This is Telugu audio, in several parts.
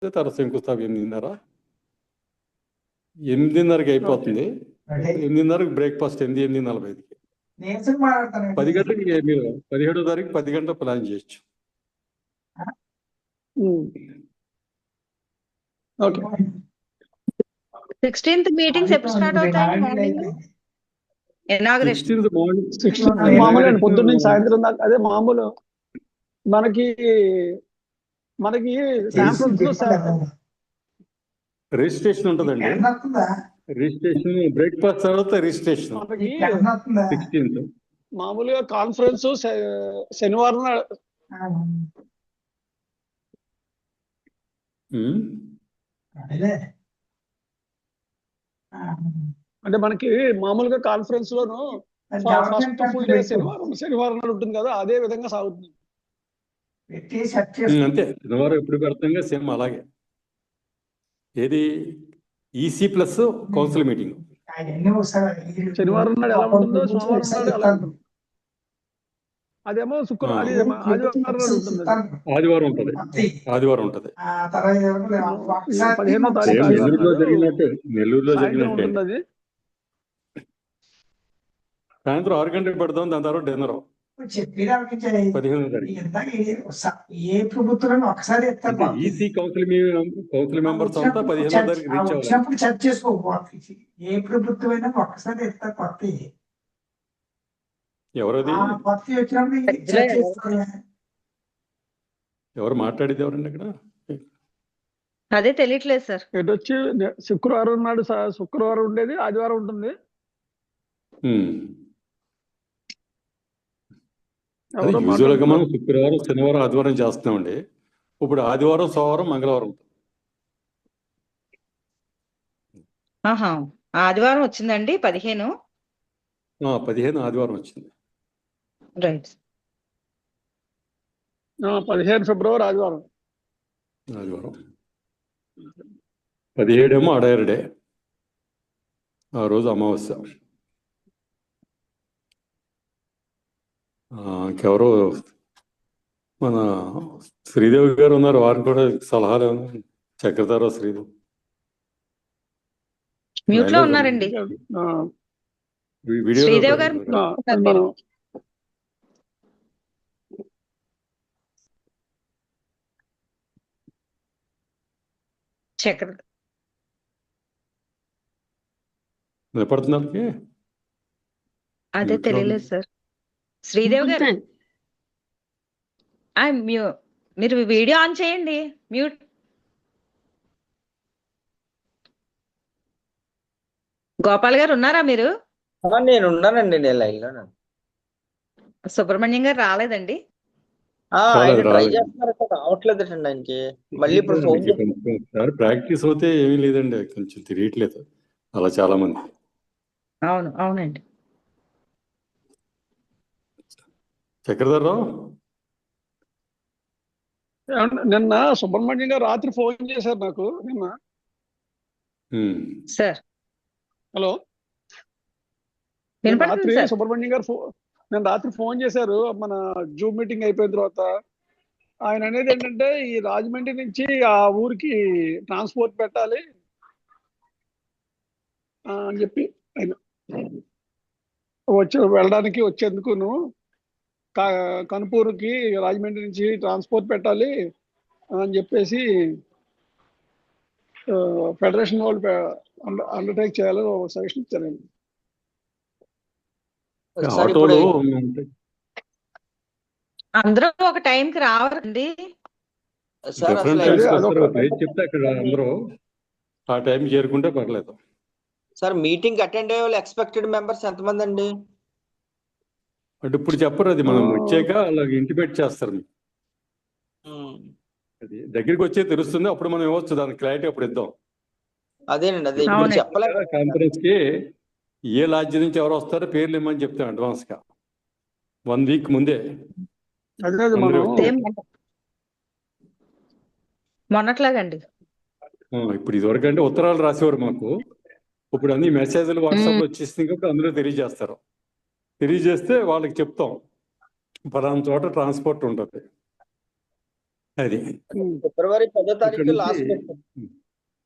తర్వాత శంకుస్థాపన 8:30కి అయిపోతుంది. 8:30కి బ్రేక్ఫాస్ట్ 8:45కి. 10 గంటలకి మీరు 17వ తారీఖు 10 గంటలకు ప్లాన్ చేయొచ్చు. ఓకే. 16th మీటింగ్స్ ఎప్పుడు స్టార్ట్ అవుతాయి? మార్నింగ్ ఇనాగరేషన్ 16th మార్నింగ్ 16 మామూలు పొద్దున్న నుంచి సాయంత్రం దాకా. అదే మామూలు మనకి రిజిస్ట్రేషన్ ఉంటుందండి. రిజిస్ట్రేషన్ బ్రేక్ఫాస్ట్ తర్వాత రిజిస్ట్రేషన్ మనకి 16th. మామూలుగా కాన్ఫరెన్స్ శనివారం అంటే మనకి మామూలుగా కాన్ఫరెన్స్ లోను ఫస్ట్ ఫుల్ డే శనివారం నాడు ఉంటుంది కదా, అదే విధంగా సాగుతుంది. అంతే, శనివారం ఎప్పుడు పెడతాం సేమ్ అలాగే. ఏది ఈసీ ప్లస్ కౌన్సిల్ మీటింగ్ శనివారం నాడు ఎలా ఉంటుందో సోమవారం నాడు ఎలా ఉంటుంది. అదేమో ఆదివారం ఉంటుంది. 15వ తారీఖు నెల్లూరులో జరిగినట్టే సాయంత్రం 6 గంటలకు పెడతాం. దాని తర్వాత డిన్నర్ 15వ తారీఖు. ఏ ప్రభుత్వం ఒకసారి ఈసీ కౌన్సిల్ మెంబర్స్ అంతా 15వ తారీఖు రీచ్ వచ్చినప్పుడు చర్చ చేసుకోవచ్చు. ఏ ప్రభుత్వం అయినా ఒక్కసారి ఎత్తారు కొత్త. ఎవరది కొత్త వచ్చినప్పుడు ఎవరు మాట్లాడేది ఎవరండి అక్కడ? అదే తెలియట్లేదు సార్. ఎటు వచ్చి శుక్రవారం నాడు శుక్రవారం ఉండేది, ఆదివారం ఉంటుంది. యూజువల్గా మనం శుక్రవారం, శనివారం, ఆదివారం చేస్తున్నామండి. ఇప్పుడు ఆదివారం, సోమవారం, మంగళవారం. ఆదివారం వచ్చిందండి 15. 15 ఆదివారం వచ్చింది. రైట్. 15 ఫిబ్రవరి ఆదివారం. 17 ఏమో అడైర్ డే, ఆ రోజు అమావాస్య. ఇంకెవరో మన శ్రీదేవి గారు ఉన్నారు, వారిని కూడా సలహాలు చక్రధార శ్రీదేవి మ్యూట్ లో ఉన్నారండి. శ్రీదేవి గారు చక్ర వినపడుతున్నారు. అదే తెలియలేదు సార్. శ్రీదేవి గారు మీరు వీడియో ఆన్ చేయండి. మ్యూట్. గోపాల్ గారు ఉన్నారా మీరు? నేను ఉన్నానండి, నేను లైన్ లో. సుబ్రహ్మణ్యం గారు రాలేదండి. ఆయన ట్రై చేస్తున్నారంటే రావట్లేదండి ఆయనకి. మళ్ళీ ఇప్పుడు ఫోన్ ప్రాక్టీస్ అవుతే ఏమీ లేదండి, కొంచెం తిరగట్లేదు అలా చాలా మంది. అవునండి. చక్రధర్రావు నిన్న సుబ్రహ్మణ్యం గారు రాత్రి ఫోన్ చేశారు నాకు. నిన్న సార్ హలో రాత్రి సుబ్రహ్మణ్యం గారు నేను రాత్రి ఫోన్ చేశారు. మన జూమ్ మీటింగ్ అయిపోయిన తర్వాత ఆయన అనేది ఏంటంటే, ఈ రాజమండ్రి నుంచి ఆ ఊరికి ట్రాన్స్పోర్ట్ పెట్టాలి అని చెప్పి ఆయన వెళ్ళడానికి వచ్చేందుకును కనుపూరుకి రాజమండ్రి నుంచి ట్రాన్స్పోర్ట్ పెట్టాలి అని చెప్పేసి ఫెడరేషన్ వాళ్ళు అండర్టేక్ చేయాలని ఒక సజెషన్ ఇచ్చారండి. అందరూ ఒక టైంకి రావాలండి. చెప్తే అక్కడ అందరూ ఆ టైం చేరుకుంటే పర్లేదు సార్. మీటింగ్ అటెండ్ అయ్యే వాళ్ళు ఎక్స్పెక్టెడ్ మెంబర్స్ ఎంతమంది అండి? అంటే ఇప్పుడు చెప్పరు, అది మనం వచ్చాక అలాగే ఇంటిమేట్ చేస్తారు. మీకు అది దగ్గరికి వచ్చే తెలుస్తుంది, అప్పుడు మనం ఇవ్వచ్చు దానికి క్లారిటీ అప్పుడు ఇద్దాం. అదేనండి, అదే చెప్పలేదు. కాన్ఫరెన్స్ కి ఏ లాడ్జి నుంచి ఎవరు వస్తారో పేర్లు ఇమ్మని చెప్తాం అడ్వాన్స్ గా 1 వీక్ ముందే. మొన్నట్లాగండి. ఇప్పుడు ఇదివరకు అంటే ఉత్తరాలు రాసేవారు మాకు, ఇప్పుడు అన్ని మెసేజ్లు వాట్సాప్ లో వచ్చేసింది కాబట్టి అందరూ తెలియజేస్తారు. తెలియజేస్తే వాళ్ళకి చెప్తాం, ఫలానా చోట ట్రాన్స్పోర్ట్ ఉంటుంది. అది ఫిబ్రవరి 10వ ఇక్కడ తారీఖు నుంచి లాస్ట్ డేట్.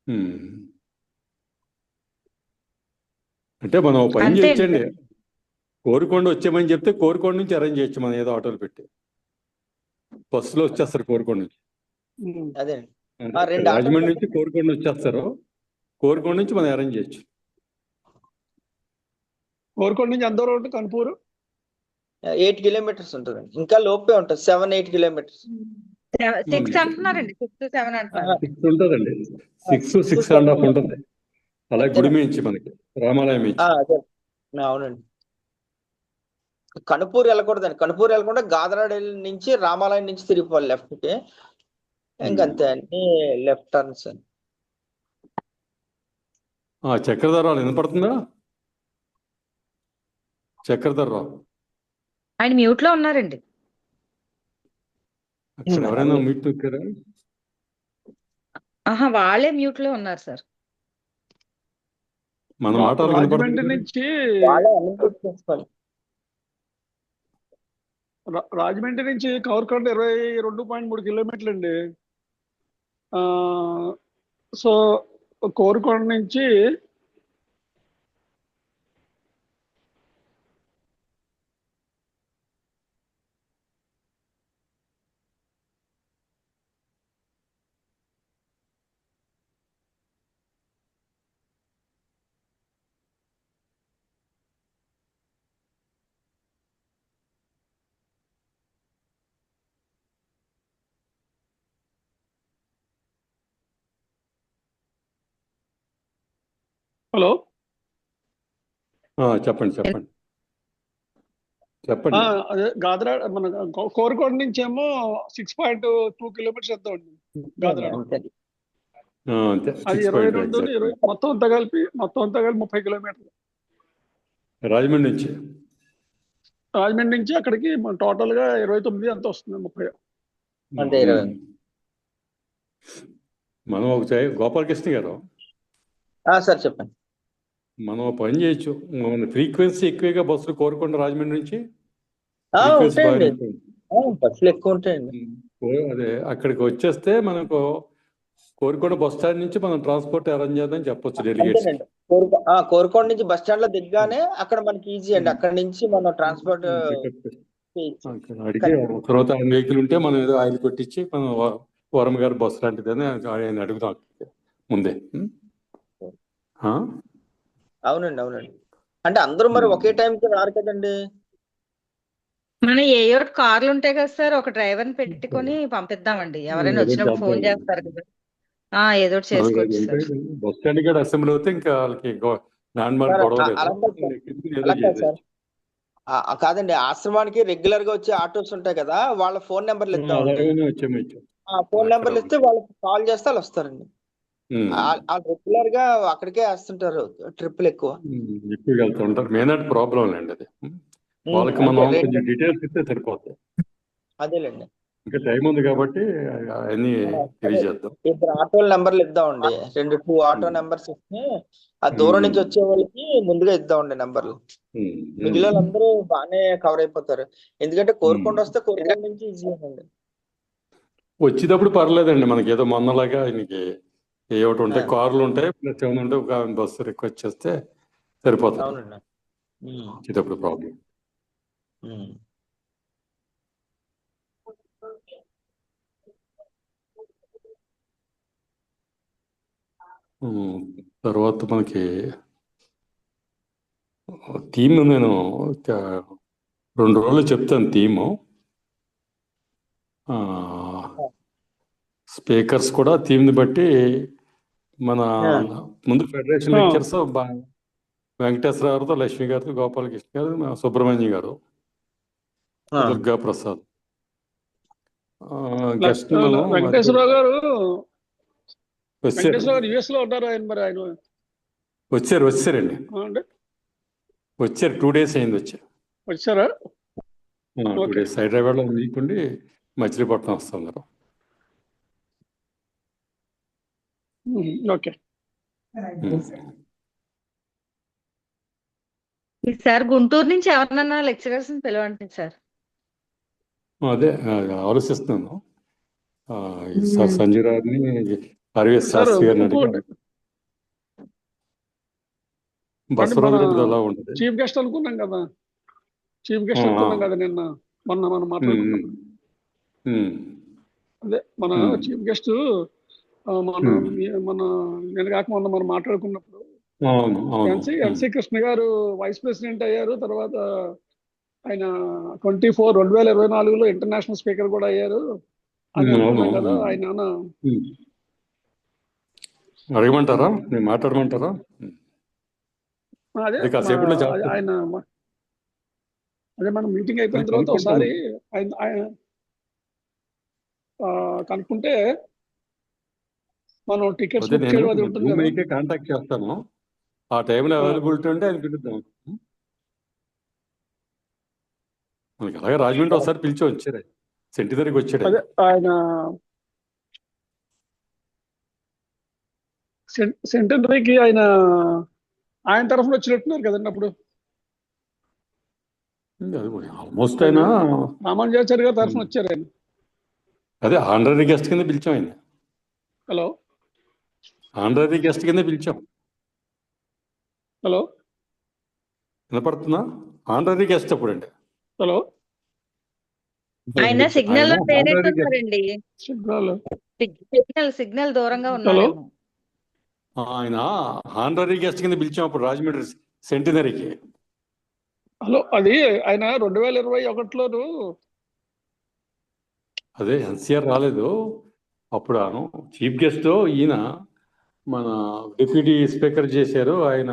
ఉమ్. అంటే మనం ఓ పని అంతే చేయొచ్చండి. కోరుకొండ వచ్చామని చెప్తే కోరుకొండ నుంచి అరేంజ్ చేయొచ్చు, మనం ఏదో ఆటోలు పెట్టి బస్సులో వచ్చేస్తారు కోరుకొండ నుంచి. అదే అంటే రెండు ఆటోలు రాజమండ్రి నుంచి కోరుకొండ వచ్చేస్తారు, కోరుకొండ నుంచి మనం అరేంజ్ చేయొచ్చు. కోరుకొండ నుంచి ఎంత దూరం ఉంటుంది కనుపూరు? 8 కిలోమీటర్స్ ఉంటుందండి, ఇంకా లోపే ఉంటుంది, 7-8 కిలోమీటర్స్. 6 అంటున్నారండి, 6-7 అంటున్నారు. 6 ఉంటుందండి, 6-6.5 ఉంటుంది. అలాగే గుడిమి నుంచి మనకి రామాలయం నుంచి. అదే అవునండి. కనుపూరు వెళ్ళకూడదండి, కనుపూరు వెళ్ళకుండా గాదరాడ నుంచి రామాలయం నుంచి తిరిగిపోవాలి లెఫ్ట్ కి, ఇంకంతే అన్ని లెఫ్ట్ టర్న్స్. చక్రధరరావు వినపడుతుందా? చక్రధరరావు ఆయన మ్యూట్ లో ఉన్నారండి. అక్కడ ఎవరైనా మీట్ నొక్కారా? ఆహా, వాళ్ళే మ్యూట్ లో ఉన్నారు సార్. మన మాటలు రాజమండ్రి వినపడుతుంది. నుంచి వాళ్ళే అన్మ్యూట్ చేసుకోవాలి. రాజమండ్రి నుంచి కవర్కొండ 22.3 కిలోమీటర్లు అండి. సో కోరుకొండ నుంచి హలో చెప్పండి చెప్పండి చెప్పండి. అదే గాదరాడ మన కోరుకొండ నుంచి ఏమో 6.2 కిలోమీటర్స్ ఎంత ఉంది గాదరాడ. అంతే అది 22 మొత్తం అంతా కలిపి 30 కిలోమీటర్లు. రాజమండ్రి నుంచి రాజమండ్రి నుంచి అక్కడికి టోటల్ గా 29 ఎంత వస్తుంది, 30. అంతే 20. మనం గోపాలకృష్ణ గారు సార్ చెప్పండి. మనం పని చేయొచ్చు, మన ఫ్రీక్వెన్సీ ఎక్కువగా బస్సులు కోరుకొండ రాజమండ్రి నుంచి ఉంటాయండి, బస్సులు ఎక్కువ ఉంటాయండి. అదే అక్కడికి వచ్చేస్తే మనకు కోరుకొండ బస్ స్టాండ్ నుంచి మనం ట్రాన్స్పోర్ట్ అరేంజ్ చేద్దాం చెప్పొచ్చు డెలిగేట్స్. అంతేనండి, కోరుకొండ నుంచి బస్ స్టాండ్ లో దిగ్గానే అక్కడ మనకి ఈజీ అండి, అక్కడ నుంచి మనం ట్రాన్స్పోర్ట్ అడిగి తర్వాత ఆయన వెహికల్ ఉంటే మనం ఏదో ఆయిల్ కొట్టించి మనం వరం గారు బస్సు లాంటిదని ఆయన అడుగుతాం ముందే. అవునండి అవునండి. అంటే అందరూ మరి ఒకే టైంకి రారు కదండి. మన ఏ కార్లు ఉంటాయి కదా సార్, ఒక డ్రైవర్ ని పెట్టుకొని పంపిద్దామండి. ఎవరైనా వచ్చినప్పుడు ఫోన్ చేస్తారు కదా, ఏదో ఒకటి చేసుకోవచ్చు సార్. బస్ స్టాండ్ కూడా అసెంబ్లీ అవుతే ఇంకా వాళ్ళకి ల్యాండ్ మార్క్ గొడవ లేదు. కాదండి, ఆశ్రమానికి రెగ్యులర్ గా వచ్చే ఆటోస్ ఉంటాయి కదా, వాళ్ళ ఫోన్ నెంబర్లు ఇస్తామండి. ఫోన్ నెంబర్లు ఇస్తే వాళ్ళకి కాల్ చేస్తే వాళ్ళు వస్తారండి. వాళ్ళు రెగ్యులర్ గా అక్కడికే వేస్తుంటారు ట్రిప్పులు ఎక్కువ వెళ్తుంటారు. మెయిన్ ప్రాబ్లం లేండి అది. వాళ్ళకి మనం కొంచెం డీటెయిల్స్ ఇస్తే సరిపోతుంది. అదేలేండి, ఇంకా టైం ఉంది కాబట్టి అన్ని తెలియజేద్దాం. 2 ఆటోల నెంబర్లు ఇద్దామండి, 2 ఆటో నెంబర్స్ ఇస్తే ఆ దూరం నుంచి వచ్చే వాళ్ళకి ముందుగా ఇద్దామండి నెంబర్లు. మిగిలిన అందరూ బాగానే కవర్ అయిపోతారు, ఎందుకంటే కోరుకొండ వస్తే కోరుకొండ నుంచి ఈజీ అండి. వచ్చేటప్పుడు పర్లేదండి, మనకి ఏదో మొన్నలాగా ఆయనకి ఏ ఒకటి ఉంటాయి, కార్లు ఉంటాయి, ప్లస్ ఏమైనా ఉంటే ఒక బస్సు రిక్వెస్ట్ చేస్తే సరిపోతుంది. అవునండి, వచ్చేటప్పుడు ప్రాబ్లం. తర్వాత మనకి థీమ్ నేను 2 రోజులు చెప్తాను. థీము స్పీకర్స్ కూడా థీమ్ని బట్టి మన ముందు ఫెడరేషన్ లెక్చర్స్ వెంకటేశ్వర గారితో, లక్ష్మి గారితో, గోపాలకృష్ణ గారు, సుబ్రహ్మణ్యం గారు, దుర్గా ప్రసాద్ గెస్ట్. వెంకటేశ్వరరావు గారు యుఎస్ లో ఉంటారు. ఆయన మరి ఆయన వచ్చారండి, వచ్చారు. 2 days అయింది వచ్చారా? 2 days హైదరాబాద్ లో ఉండి మచిలీపట్నం వస్తున్నారు. ఓకే సార్ గుంటూరు నుంచి ఎవరినన్నా లెక్చరర్స్ పిలవండి సార్. అదే ఆలోచిస్తున్నాను. సంజయ్ రావుని ఆర్వీఎస్ సార్ శాస్త్రి గారిని ఇంకోటి అడిగి అంటే మన బసవరాజు గారిది ఎలా ఉంటుంది? చీఫ్ గెస్ట్ అనుకున్నాం కదా, చీఫ్ ఆ, గెస్ట్ ఆ. అనుకున్నాం కదా మొన్న మనం ఉమ్, మాట్లాడుకున్నప్పుడు. ఉమ్, అదే మన ఉమ్. చీఫ్ గెస్ట్ మన మన నేను కాక మొన్న మనం మాట్లాడుకున్నప్పుడు అవును అవును. ఎన్సి కృష్ణ గారు వైస్ ప్రెసిడెంట్ అయ్యారు. తర్వాత ఆయన 2024లో ఇంటర్నేషనల్ స్పీకర్ కూడా అయ్యారు అని అవును. అనుకున్నాం కదా. ఆయన ఉమ్. అడగమంటారా? నేను మాట్లాడమంటారా? అదే అది కాసేపట్లో చేస్తాను. ఆయన అదే మనం మీటింగ్ అయిపోయిన నేను తర్వాత కనుక్కుంటాను. ఒకసారి ఆయన కనుక్కుంటే మనం టికెట్స్ అదే బుక్ నేను చేయడం అది ఉంటుంది జూమ్ కదా. అయితే కాంటాక్ట్ చేస్తాను. ఆ టైంలో అవైలబిలిటీ ఉంటే ఆయన పిలుద్దాం. మనకి అలాగే రాజమండ్రి ఒకసారి పిలిచి వచ్చారు, సెంటినరీకి వచ్చాడు. అదే ఆయన సెంటనరీకి ఆయన తరఫున వచ్చినట్టున్నారు కదండి అప్పుడు. ఆల్మోస్ట్ అయినా రామానుజాచారి గారి తరఫున వచ్చారు ఆయన. అదే ఆనరీ గెస్ట్ కింద పిలిచాం ఆయన. హలో ఆనరీ గెస్ట్ కింద పిలిచాం. హలో వినపడుతుందా? ఆనరీ గెస్ట్ అప్పుడండి. హలో ఆయన సిగ్నల్ లో ఆయన honorary guest. లేనట్టున్నారండి. సిగ్నల్ దూరంగా హలో ఉన్నారేమో. ఆయన ఆనరీ గెస్ట్ కింద పిలిచాం అప్పుడు రాజమండ్రి సెంటినరీకి. హలో అది ఆయన 2021లోను అదే ఎన్సీఆర్ రాలేదు అప్పుడు. చీఫ్ గెస్ట్ ఈయన మన డిప్యూటీ స్పీకర్ చేశారు ఆయన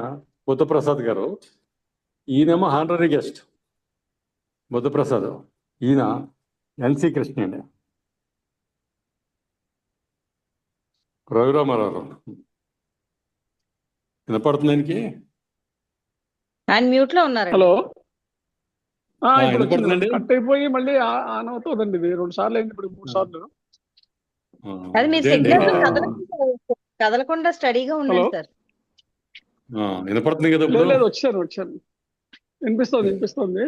బుద్ధప్రసాద్ గారు. ఈయనేమో హానరీ గెస్ట్ బుద్ధప్రసాద్, ఈయన ఎన్సి కృష్ణ అండి, రఘురామారావు. వినపడుతుంది ఆయనకి? ఆయన మ్యూట్ లో ఉన్నారండి. హలో ఇప్పుడు వినపడుతుందండి. కట్ అయిపోయి మళ్ళీ ఆన్ అవుతుందండి. ఇది 2 సార్లు అయింది, ఇప్పుడు 3 సార్లు. అది మీ అదే అండి. సిగ్నల్ కదలకుండా స్టడీగా ఉండండి సార్. వినపడుతుంది కదా ఇప్పుడు? లేదు వచ్చాను వినిపిస్తుంది.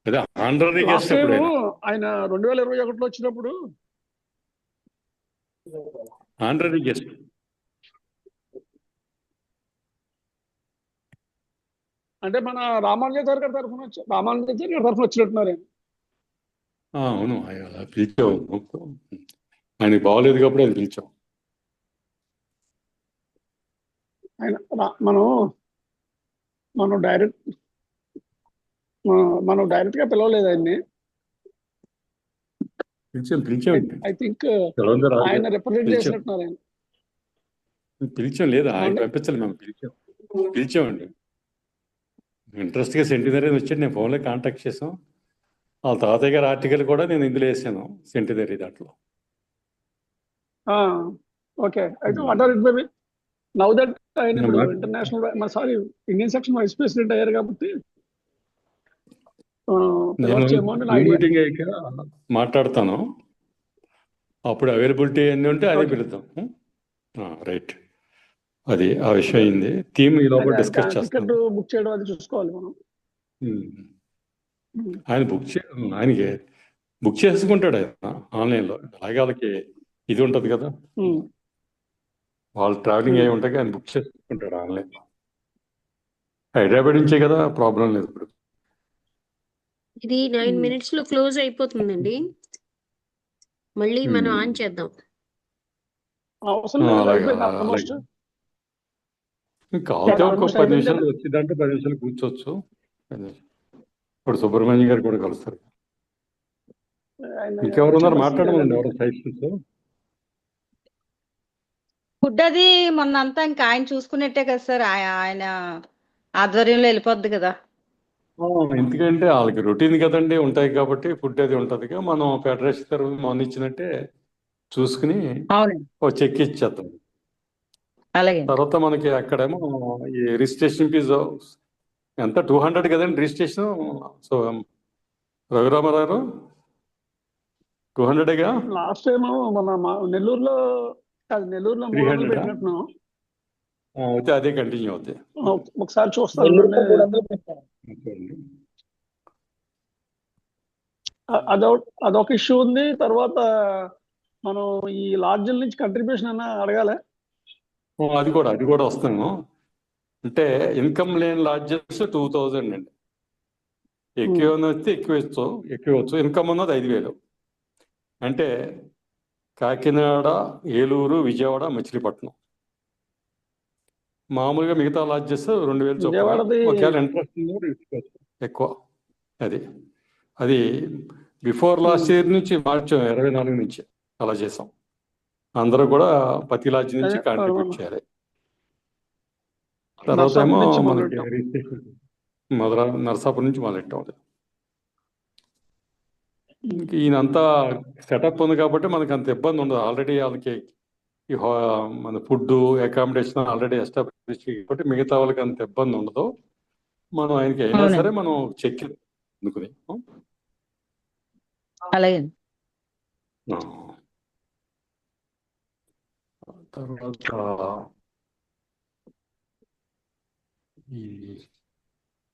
అదే ఆనరీ గెస్ట్ లాస్ట్ అప్పుడు టైం ఆయన 2021లో వచ్చినప్పుడు ఆనరీ గెస్ట్. అంటే మన రామానుజాచారి గారి తరఫున వచ్చినట్టున్నారు ఆయన. అవును, అలా పిలిచాం. ఆయనకి బాగోలేదు కాబట్టి ఆయన పిలిచాం. ఆయన మనం డైరెక్ట్ గా పిలవలేదు ఆయన్ని. పిలిచాం ఐ థింక్ ఆయన రిప్రజెంట్ చేసినట్టున్నారు ఆయన. పిలిచాం లేదా ఆయన పంపించాలి, మేము పిలిచామండి. ఇంట్రెస్ట్గా సెంటినరీ వచ్చాడు, నేను ఫోన్లో కాంటాక్ట్ చేసాం. వాళ్ళ తాతయ్య గారి ఆర్టికల్ కూడా నేను ఇందులో వేసాను సెంటినరీ దాంట్లో. ఓకే, అయితే what are it maybe now that ఆయన ఇప్పుడు international Indian section vice president అయ్యారు కాబట్టి మీటింగ్ అయ్యాక మాట్లాడతాను. అప్పుడు అవైలబిలిటీ అన్నీ ఉంటే అదే పిలుద్దాం. రైట్, అది ఆ విషయం అయింది. థీమ్ ఈ లోపల డిస్కస్ చేస్తాం. బుక్ చేయడం అది చూసుకోవాలి మనం. ఆయన ఆయనకి బుక్ చేసుకుంటాడు ఆయన ఆన్లైన్లో. అలాగే వాళ్ళకి ఇది ఉంటుంది కదా, వాళ్ళు ట్రావెలింగ్ అయి ఉంటాయి, ఆయన బుక్ చేసుకుంటాడు ఆన్లైన్లో. హైదరాబాద్ నుంచే కదా, ప్రాబ్లం లేదు. ఇప్పుడు ఇది 9 minutes లో క్లోజ్ అయిపోతుందండి. మళ్ళీ మనం ఆన్ చేద్దాం. కాకపోతే ఒక 10 నిమిషాలు వచ్చిందంటే 10 నిమిషాలు కూర్చోవచ్చు. ఇప్పుడు సుబ్రహ్మణ్యం గారు కూడా కలుస్తారు. ఇంకెవరు ఉన్నారు మాట్లాడమండి? ఎవరు సైట్స్? ఫుడ్ అది మొన్న అంతా ఇంకా ఆయన చూసుకున్నట్టే కదా సార్, ఆయన ఆధ్వర్యంలో వెళ్ళిపోద్ది కదా. ఎందుకంటే వాళ్ళకి రొటీన్ కదండి, ఉంటాయి కాబట్టి ఫుడ్ అది ఉంటుంది. మనం ఫెడరేషన్ తరఫున మొన్న ఇచ్చినట్టే చూసుకుని ఒక చెక్ ఇచ్చేద్దాం. అలాగే. తర్వాత మనకి అక్కడేమో ఈ రిజిస్ట్రేషన్ ఫీజు ఎంత 200 కదండి registration. So Raghurama Rao 200గా. Last time మన నెల్లూరులో 300 పెట్టినట్టున్నాం. అయితే అదే కంటిన్యూ అవుతాయి. ఒకసారి చూస్తాను. అదొక ఇష్యూ ఉంది. తర్వాత మనం ఈ లాడ్జిల నుంచి కంట్రిబ్యూషన్ అన్న అడగాలి. అది కూడా వస్తాను. అంటే ఇన్కమ్ లేని లాడ్జెస్ 2000 అండి. ఎక్కువ వస్తే ఎక్కువచ్చు. ఇన్కమ్ ఉన్నది 5000. అంటే కాకినాడ, ఏలూరు, విజయవాడ, మచిలీపట్నం. మామూలుగా మిగతా లాడ్జెస్ 2000 చొప్పున. విజయవాడది ఒకవేళ ఇంట్రెస్ట్ ఎక్కువ. అది బిఫోర్ లాస్ట్ ఇయర్ నుంచి మార్చి 24 నుంచి అలా చేసాం. అందరూ కూడా ప్రతి లాడ్జ్ నుంచి అదే కాంట్రిబ్యూట్ చేయాలి. తర్వాత నర్సాపూర్ ఏమో నుంచి మనకి మొదలెట్టాం. రిజిస్ట్రేషన్ నర్సాపూర్ నుంచి మొదలెట్టాం. ఈయనంతా సెటప్ ఉంది కాబట్టి మనకు అంత ఇబ్బంది ఉండదు. ఆల్రెడీ వాళ్ళకి మన ఫుడ్, అకామిడేషన్ ఆల్రెడీ ఎస్టాబ్లిష్ కాబట్టి మిగతా వాళ్ళకి అంత ఇబ్బంది ఉండదు. మనం ఆయనకి అయినా అవునండి. సరే మనం చెక్ అందుకుని అలాగే. తర్వాత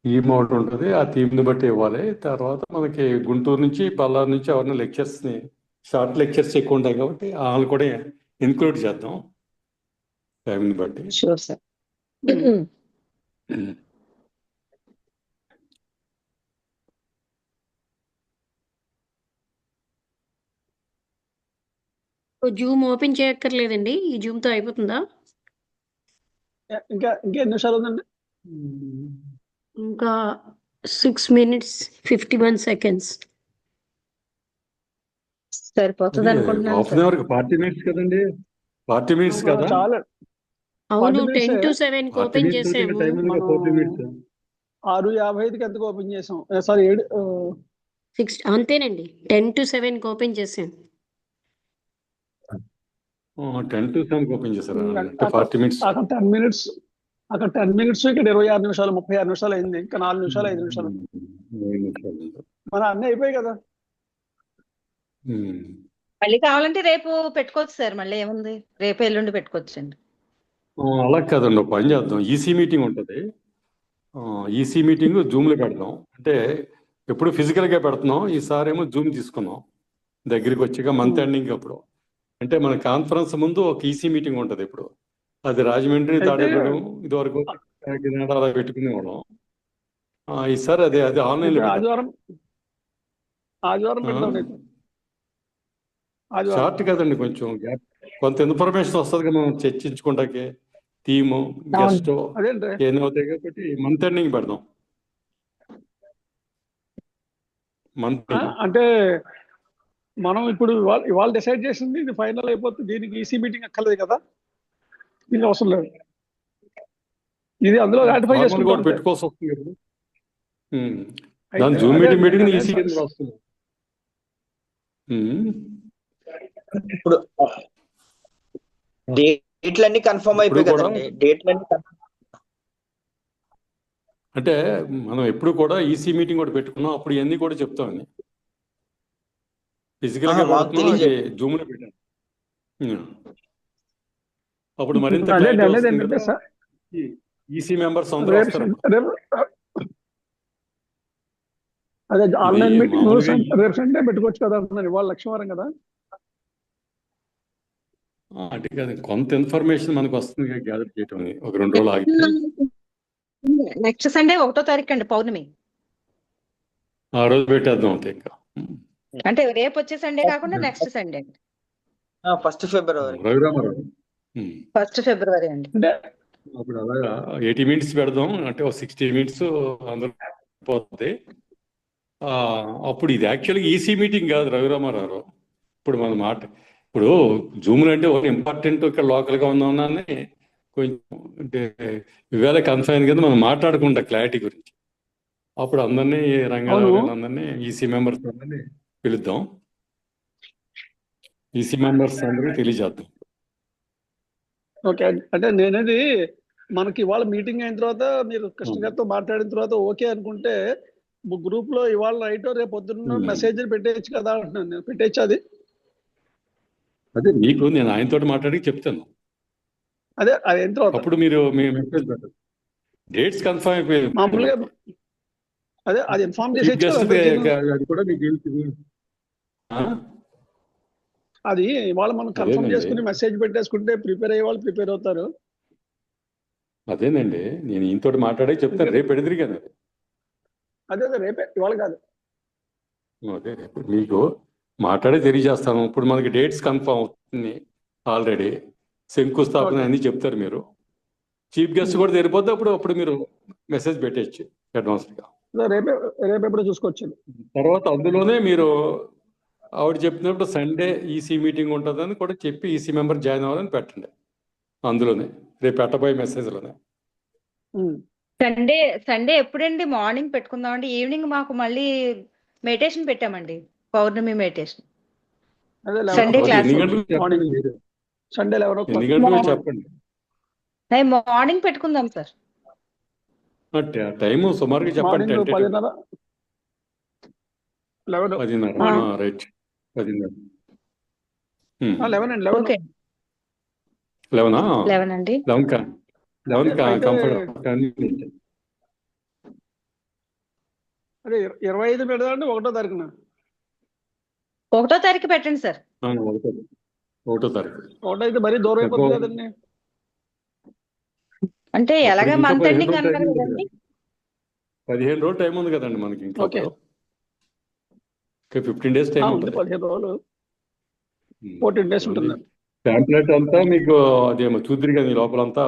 ఈ మోడ్ ఉంటుంది. ఆ థీమ్ని బట్టి ఇవ్వాలి. తర్వాత మనకి గుంటూరు నుంచి, బళ్ళారి నుంచి ఎవరైనా లెక్చర్స్ని, షార్ట్ లెక్చర్స్ ఎక్కువ ఉంటాయి కాబట్టి వాళ్ళు కూడా ఇన్క్లూడ్ చేద్దాం టైంని బట్టి. Sure sir. జూమ్ ఓపెన్ చేయక్కర్లేదండి, ఈ జూమ్ తో అయిపోతుందా? ఇంకా ఎన్ని నిమిషాలు ఉందండి? ఇంకా 6 minutes 51 seconds. సరిపోతుంది అనుకుంటున్నాను half an sir. Hour 40 minutes కదండి. 40 minutes కదా. చాలా అవును, 40 minutes 10 to 7 కి 40 ఓపెన్ minutes అయితే ఇంకా చేసాము. టైం ఉంది. మనం 40 minutes. 6:55కి ఎంతకు ఓపెన్ చేసాం? సారీ 6 అంతేనండి, 10 to 7 కి ఓపెన్ చేసాం. 10 to 7 ఓపెన్ చేశారా? అంటే 40 minutes. అక్కడ 10 minutes, అక్కడ 10 minutes, ఇక్కడ 26 నిమిషాలు 36 నిమిషాలు అయింది. ఇంకా 4 నిమిషాలు 5 నిమిషాలు మన అన్నీ అయిపోయాయి కదా. మళ్ళీ కావాలంటే రేపు పెట్టుకోవచ్చు సార్. మళ్ళీ ఏముంది, రేపు ఎల్లుండి పెట్టుకోవచ్చండి. అలా కాదండి, ఒక పని చేద్దాం. ఈసీ మీటింగ్ ఉంటుంది. ఈసీ మీటింగ్ జూమ్లో పెడదాం. అంటే ఎప్పుడు ఫిజికల్గా పెడుతున్నాం, ఈసారి ఏమో జూమ్ తీసుకున్నాం. దగ్గరికి వచ్చాక మంత్ ఎండింగ్ అప్పుడు. అంటే మన కాన్ఫరెన్స్ ముందు ఒక ఈసీ మీటింగ్ ఉంటుంది. ఇప్పుడు అది రాజమండ్రి, తాడేపల్లి, ఇదివరకు కాకినాడ అలా పెట్టుకునేవాళ్ళం. ఈసారి అది ఆన్లైన్లో ఆదివారం పెడదాం. షార్ట్ కదండి, కొంచెం గ్యాప్, కొంత ఇన్ఫర్మేషన్ వస్తుంది కదా మనం చర్చించుకుంటాకే. థీము, గెస్ట్ ఏమవుతాయి కాబట్టి మంత్ ఎండింగ్ పెడదాం. అంటే మనం ఇప్పుడు ఇవాళ డిసైడ్ చేసింది ఇది ఫైనల్ అయిపోతుంది. దీనికి ఈసీ మీటింగ్ అక్కర్లేదు కదా, దీనికి అవసరం లేదు. ఇది అందులో రాటిఫై చేసుకుంటాం. పెట్టుకోవాల్సి వస్తుంది కదా. దాని జూమ్ మీటింగ్ ఈసీ కింద వస్తుంది. ఇప్పుడు డేట్లన్నీ కన్ఫర్మ్ అయిపోయి కదండి. డేట్లన్నీ అంటే మనం ఎప్పుడు కూడా ఈసీ మీటింగ్ కూడా పెట్టుకున్నాం. అప్పుడు ఇవన్నీ కూడా చెప్తామని ఫిజికల్ గా పెడుతున్నాం, జూమ్ లో పెట్టాను. అప్పుడు మరింత ఈసీ మెంబర్స్ అందరూ వస్తారు. అదే ఆన్లైన్ మీటింగ్ రేపు సండే పెట్టుకోవచ్చు కదా. ఇవాళ లక్ష్మీవారం కదా. అంటే కాదు, కొంత ఇన్ఫర్మేషన్ మనకు వస్తుంది గ్యాదర్ చేయటం. ఒక 2 రోజులు ఆగి నెక్స్ట్ సండే 1వ తారీఖు అండి, పౌర్ణమి. ఆ రోజు పెట్టేద్దాం. అంతే. ఇంకా అంటే రేపు వచ్చే సండే కాకుండా నెక్స్ట్ సండే అండి. 1 February. 1 February అండి. అప్పుడు అలాగా 80 minutes పెడదాం. అంటే ఒక 60 minutes అందరూ పోతుంది. అప్పుడు ఇది యాక్చువల్గా ఈసీ మీటింగ్ కాదు రఘురామారావు. ఇప్పుడు మన మాట ఇప్పుడు జూమ్లు అంటే ఒక ఇంపార్టెంట్ ఇక్కడ లోకల్గా ఉందామని కొంచెం అంటే ఇవాళ కన్ఫైన్ కదా మనం మాట్లాడుకుంటా క్లారిటీ గురించి. అప్పుడు అందరినీ రంగారావు అందరినీ ఈసీ మెంబర్స్ అందరినీ పిలుద్దాం. ఈసీ మెంబర్స్ అందరూ తెలియజేద్దాం. ఓకే. అంటే నేనేది మనకి ఇవాళ మీటింగ్ అయిన తర్వాత మీరు కృష్ణ గారితో మాట్లాడిన తర్వాత ఓకే అనుకుంటే గ్రూప్ లో ఇవాళ నైట్ రేపు పొద్దున్న మెసేజ్ పెట్టేయచ్చు కదా అంటున్నాను నేను. పెట్టేయచ్చు అది. అదే మీకు నేను ఆయనతో మాట్లాడి చెప్తాను. అదే అది అయిన తర్వాత అప్పుడు మీరు మీ మెసేజ్ పెట్టండి. డేట్స్ కన్ఫర్మ్ అయిపోయింది. మామూలుగా అదే అది ఇన్ఫార్మ్ చేసేయచ్చు. అది కూడా మీకు అది ఇవాళ మనం కన్ఫర్మ్ అదేనండి చేసుకుని మెసేజ్ పెట్టేసుకుంటే ప్రిపేర్ అయ్యే వాళ్ళు ప్రిపేర్ అవుతారు. అదేనండి నేను ఈయనతోటి మాట్లాడే చెప్తాను, రేపు ఎడిదిరిగాను. అదే రేపే, ఇవాళ కాదు. అదే రేపు మీకు మాట్లాడే తెలియజేస్తాను. ఇప్పుడు మనకి డేట్స్ కన్ఫర్మ్ అవుతుంది ఆల్రెడీ, శంకుస్థాపన ఓకే. అన్ని చెప్తారు మీరు. చీఫ్ గెస్ట్ కూడా తెలిపోతే అప్పుడు మీరు మెసేజ్ పెట్టేయచ్చు అడ్వాన్స్గా. రేపే ఎప్పుడో చూసుకోవచ్చు. తర్వాత అందులోనే మీరు ఆవిడ చెప్పినప్పుడు సండే ఈసీ మీటింగ్ ఉంటుందని కూడా చెప్పి ఈసీ మెంబర్ జాయిన్ అవ్వాలని పెట్టండి అందులోనే, రేపు పెట్టబోయే మెసేజ్లోనే. సండే సండే ఎప్పుడండి? మార్నింగ్ పెట్టుకుందామండి. ఈవినింగ్ మాకు మళ్ళీ మెడిటేషన్ పెట్టామండి, పౌర్ణమి మెడిటేషన్. అదే సండే ఎన్ని క్లాస్ గంటలకు చెప్పండి మీరు, సండే 11 ఎన్ని o'clock. గంటలకు చెప్పండి. మార్నింగ్ పెట్టుకుందాం సార్. టైము సుమారుగా చెప్పండి. మార్నింగ్ 10:30, 11. 10:30 రైట్, 10:30. 11 అండి, 11. ఓకే 11 11 అండి. 11 అయితే కంఫర్ట్. అదే 25 పెడదామండి, 1వ తారీఖున. 1వ తారీఖు పెట్టండి సార్. 1వ తారీఖు. 1 అయితే మరీ దూరం అయిపోతుంది కదండి. అంటే ఎలాగ ఇంకా మంత్ 15 ఎండింగ్ రోజులు అన్నారు టైం ఉంది కదండి. 15 రోజులు టైం ఉంది కదండి మనకి ఇంకా. ఓకే. 15 days టైం ఉంది, ఉంటుంది. 15 రోజులు, 14 days ఉంటుంది. ప్యాంప్లెట్ అంతా మీకు అదేమో చూద్దరు కానీ లోపలంతా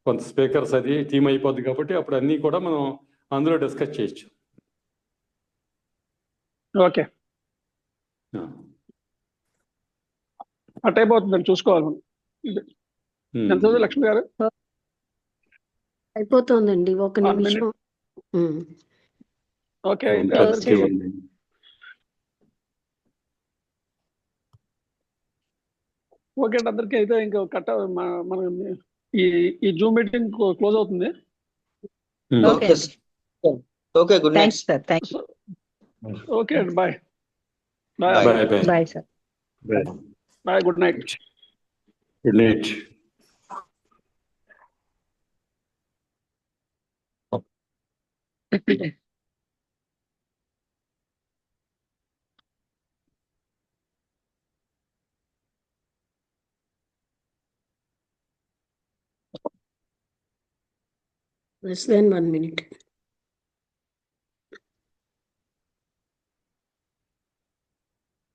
కొంత స్పీకర్స్ అది థీమ్ అయిపోద్ది కాబట్టి అప్పుడు అన్నీ కూడా మనం అందులో డిస్కస్ చేయొచ్చు. ఓకే, అట్ అయిపోతుందండి, చూసుకోవాలి మనం. ఎంత ఉంది లక్ష్మి గారు? అయిపోతుందండి, 1 1 నిమిషం. minute. ఓకే, అయితే Close అందరికి ఓకే అండి. అందరికీ అయితే ఇంకా మన ఈ జూమ్ మీటింగ్ క్లోజ్ అవుతుంది. Okay okay okay, good night. Thanks sir. Thank you. Okay అండి, bye. Bye. Bye bye sir. Bye, good night. Good night. Less than 1 minute.